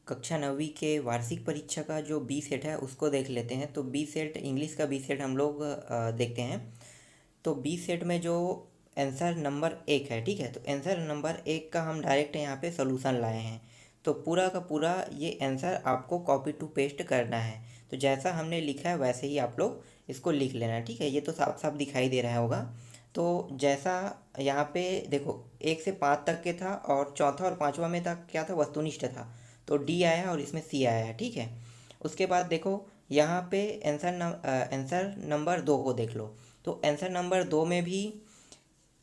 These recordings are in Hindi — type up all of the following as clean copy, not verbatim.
कक्षा 9वीं के वार्षिक परीक्षा का जो बी सेट है उसको देख लेते हैं। तो बी सेट इंग्लिश का बी सेट हम लोग देखते हैं। तो बी सेट में जो आंसर नंबर 1 है, ठीक है, तो आंसर नंबर 1 का हम डायरेक्ट यहाँ पे सॉल्यूशन लाए हैं। तो पूरा का पूरा ये आंसर आपको कॉपी टू पेस्ट करना है। तो जैसा हमने लिखा है वैसे ही आप लोग इसको लिख लेना है, ठीक है। ये तो साफ साफ दिखाई दे रहा होगा। तो जैसा यहाँ पे देखो 1 से 5 तक के था और चौथा और पाँचवा में था क्या था, वस्तुनिष्ठ था। तो डी आया और इसमें सी आया है, ठीक है। उसके बाद देखो यहाँ पे आंसर नंबर 2 को देख लो। तो आंसर नंबर 2 में भी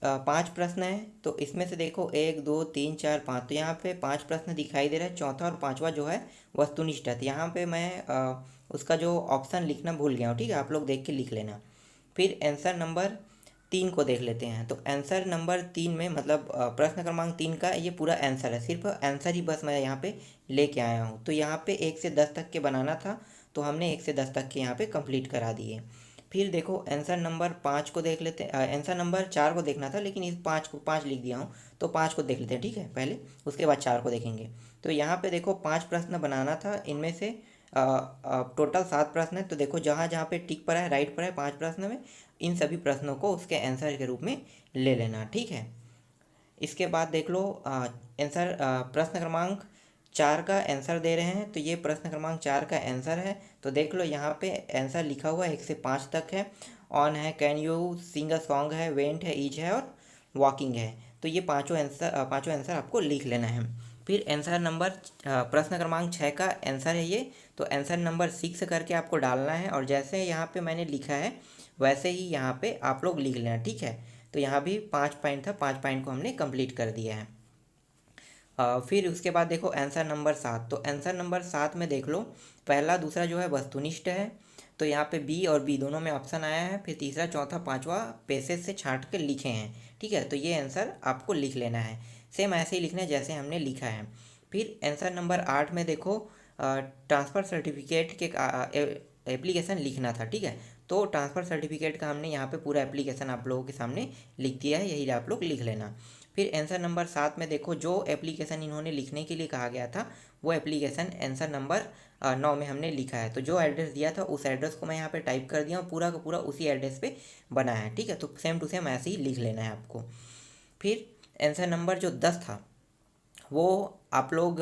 5 प्रश्न हैं। तो इसमें से देखो 1 2 3 4 5, तो यहाँ पे 5 प्रश्न दिखाई दे रहा है। चौथा और पांचवा जो है वस्तुनिष्ठ है। तो यहाँ पे मैं उसका जो ऑप्शन लिखना भूल गया हूँ, ठीक है, आप लोग देख के लिख लेना। फिर आंसर नंबर 3 को देख लेते हैं। तो आंसर नंबर 3 में मतलब प्रश्न क्रमांक 3 का ये पूरा आंसर है, सिर्फ आंसर ही बस मैं यहाँ पे लेके आया हूँ। तो यहाँ पे 1 से 10 तक के बनाना था, तो हमने 1 से 10 तक के यहाँ पे कंप्लीट करा दिए। फिर देखो आंसर नंबर 5 को देख लेते हैं। आंसर नंबर 4 को देखना था, लेकिन इस 5 लिख दिया हूँ। तो 5 को देख लेते हैं, ठीक है, पहले, उसके बाद 4 को देखेंगे। तो यहाँ पे देखो 5 प्रश्न बनाना था। इनमें से टोटल 7 प्रश्न है। तो देखो जहाँ जहाँ पे टिक पर है, राइट पर है 5 प्रश्न में, इन सभी प्रश्नों को उसके आंसर के रूप में ले लेना, ठीक है। इसके बाद देख लो आंसर प्रश्न क्रमांक 4 का आंसर दे रहे हैं। तो ये प्रश्न क्रमांक 4 का आंसर है। तो देख लो यहाँ पे आंसर लिखा हुआ है 1 से 5 तक है। ऑन है, can you sing a song है, वेंट है, ईज है और वॉकिंग है। तो ये पांचों आंसर आपको लिख लेना है। फिर आंसर नंबर प्रश्न क्रमांक 6 का आंसर है ये। तो आंसर नंबर 6 करके आपको डालना है, और जैसे यहाँ पे मैंने लिखा है वैसे ही यहाँ पे आप लोग लिख लेना, ठीक है। तो यहाँ भी 5 पॉइंट था, 5 पॉइंट को हमने कंप्लीट कर दिया है। फिर उसके बाद देखो आंसर नंबर 7। तो आंसर नंबर 7 में देख लो पहला दूसरा जो है वस्तुनिष्ठ है। तो यहाँ पे बी और बी दोनों में ऑप्शन आया है। फिर तीसरा चौथा पांचवा पेसेज से छांट के लिखे हैं, ठीक है। तो ये आंसर आपको लिख लेना है, सेम ऐसे ही लिखना है जैसे हमने लिखा है। फिर आंसर नंबर 8 में देखो ट्रांसफ़र सर्टिफिकेट के एप्लीकेशन लिखना था, ठीक है। तो ट्रांसफ़र सर्टिफिकेट का हमने यहाँ पे पूरा एप्लीकेशन आप लोगों के सामने लिख दिया है, यही आप लोग लिख लेना। फिर आंसर नंबर 7 में देखो जो एप्लीकेशन इन्होंने लिखने के लिए कहा गया था वो एप्लीकेशन आंसर नंबर 9 में हमने लिखा है। तो जो एड्रेस दिया था उस एड्रेस को मैं यहाँ पे टाइप कर दिया हूँ, पूरा का पूरा उसी एड्रेस पे बना है, ठीक है। तो सेम टू सेम ऐसे ही लिख लेना है आपको। फिर आंसर नंबर जो 10 था वो आप लोग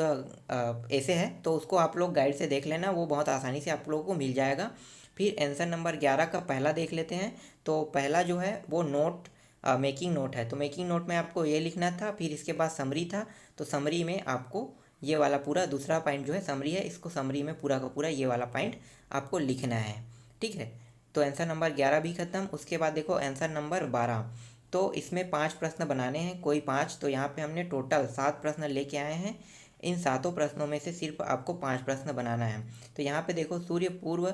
ऐसे है, तो उसको आप लोग गाइड से देख लेना, वो बहुत आसानी से आप लोगों को मिल जाएगा। फिर आंसर नंबर 11 का पहला देख लेते हैं। तो पहला जो है वो नोट मेकिंग नोट है। तो मेकिंग नोट में आपको ये लिखना था। फिर इसके बाद समरी था। तो समरी में आपको ये वाला पूरा दूसरा पॉइंट जो है समरी है, इसको समरी में पूरा का पूरा ये वाला पॉइंट आपको लिखना है, ठीक है। तो आंसर नंबर 11 भी खत्म। उसके बाद देखो आंसर नंबर 12। तो इसमें 5 प्रश्न बनाने हैं, कोई 5। तो यहाँ पे हमने टोटल 7 प्रश्न लेके आए हैं। इन सातों प्रश्नों में से सिर्फ आपको 5 प्रश्न बनाना है। तो यहाँ पे देखो सूर्य पूर्व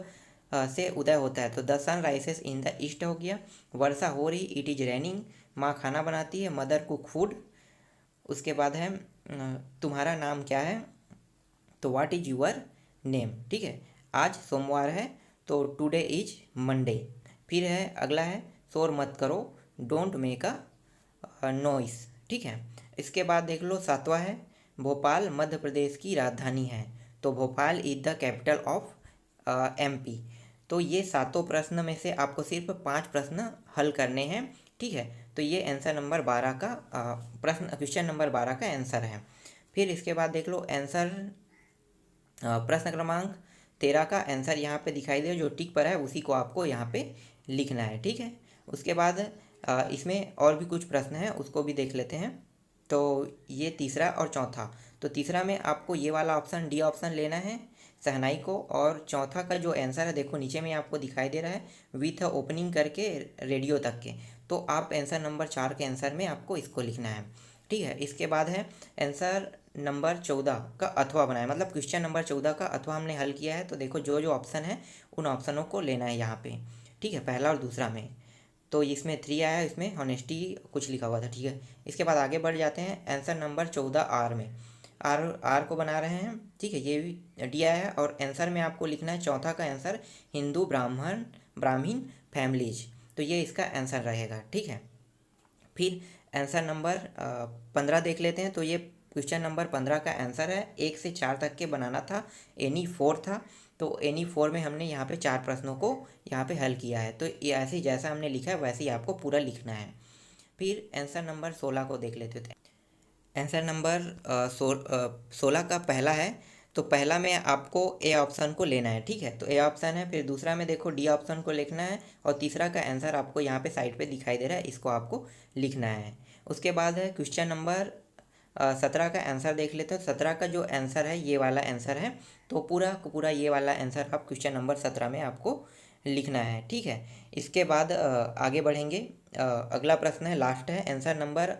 से उदय होता है। तो the sun rises in the east हो गया। वर्षा हो रही, इट इज़ रेनिंग। माँ खाना बनाती है, मदर कुक फूड। उसके बाद है तुम्हारा नाम क्या है, तो व्हाट इज यूअर नेम, ठीक है। आज सोमवार है, तो टुडे इज मंडे। फिर है अगला है शोर मत करो, डोंट मेक अ नॉइस, ठीक है। इसके बाद देख लो 7वां है भोपाल मध्य प्रदेश की राजधानी है। तो Bhopal is the capital of MP. तो ये सातों प्रश्न में से आपको सिर्फ 5 प्रश्न हल करने हैं, ठीक है। तो ये आंसर नंबर 12 का क्वेश्चन नंबर 12 का आंसर है। फिर इसके बाद देख लो आंसर प्रश्न क्रमांक 13 का आंसर यहाँ पे दिखाई दे, जो टिक पर है उसी को आपको यहाँ पे लिखना है, ठीक है। उसके बाद इसमें और भी कुछ प्रश्न हैं, उसको भी देख लेते हैं। तो ये तीसरा और चौथा। तो तीसरा में आपको ये वाला ऑप्शन डी ऑप्शन लेना है, शहनाई को। और चौथा का जो आंसर है देखो नीचे में आपको दिखाई दे रहा है विथ ओपनिंग करके रेडियो तक के। तो आप आंसर नंबर 4 के आंसर में आपको इसको लिखना है, ठीक है। इसके बाद है आंसर नंबर 14 का अथवा बनाए, मतलब क्वेश्चन नंबर 14 का अथवा हमने हल किया है। तो देखो जो जो ऑप्शन है उन ऑप्शनों को लेना है यहाँ पे, ठीक है, पहला और दूसरा में। तो इसमें 3 आया, इसमें हॉनेस्टी कुछ लिखा हुआ था, ठीक है। इसके बाद आगे बढ़ जाते हैं आंसर नंबर 14 आर में। आर को बना रहे हैं, ठीक है। ये भी डी आया है, और आंसर में आपको लिखना है चौथा का आंसर हिंदू ब्राह्मण फैमिलीज। तो ये इसका आंसर रहेगा, ठीक है। फिर आंसर नंबर 15 देख लेते हैं। तो ये क्वेश्चन नंबर 15 का आंसर है 1 से 4 तक के बनाना था, एनी 4 था। तो एनी 4 में हमने यहाँ पे 4 प्रश्नों को यहाँ पे हल किया है। तो ये ऐसे जैसा हमने लिखा है वैसे ही आपको पूरा लिखना है। फिर आंसर नंबर 16 को देख लेते थे। आंसर नंबर 16 का पहला है। तो पहला में आपको ए ऑप्शन को लेना है, ठीक है। तो ए ऑप्शन है, फिर दूसरा में देखो डी ऑप्शन को लिखना है, और तीसरा का आंसर आपको यहाँ पे साइड पे दिखाई दे रहा है, इसको आपको लिखना है। उसके बाद है क्वेश्चन नंबर 17 का आंसर देख लेते हैं। 17 का जो आंसर है ये वाला आंसर है। तो पूरा पूरा ये वाला आंसर आप क्वेश्चन नंबर 17 में आपको लिखना है, ठीक है। इसके बाद आगे बढ़ेंगे। अगला प्रश्न है, लास्ट है, आंसर नंबर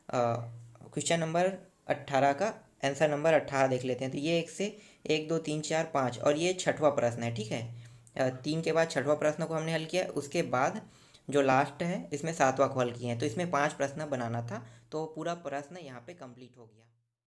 क्वेश्चन नंबर 18 का आंसर नंबर 18 देख लेते हैं। तो ये 1 2 3 4 5 और ये छठवां प्रश्न है, ठीक है। 3 के बाद छठवां प्रश्न को हमने हल किया। उसके बाद जो लास्ट है इसमें 7वां को हल किए हैं। तो इसमें 5 प्रश्न बनाना था, तो पूरा प्रश्न यहाँ पे कंप्लीट हो गया।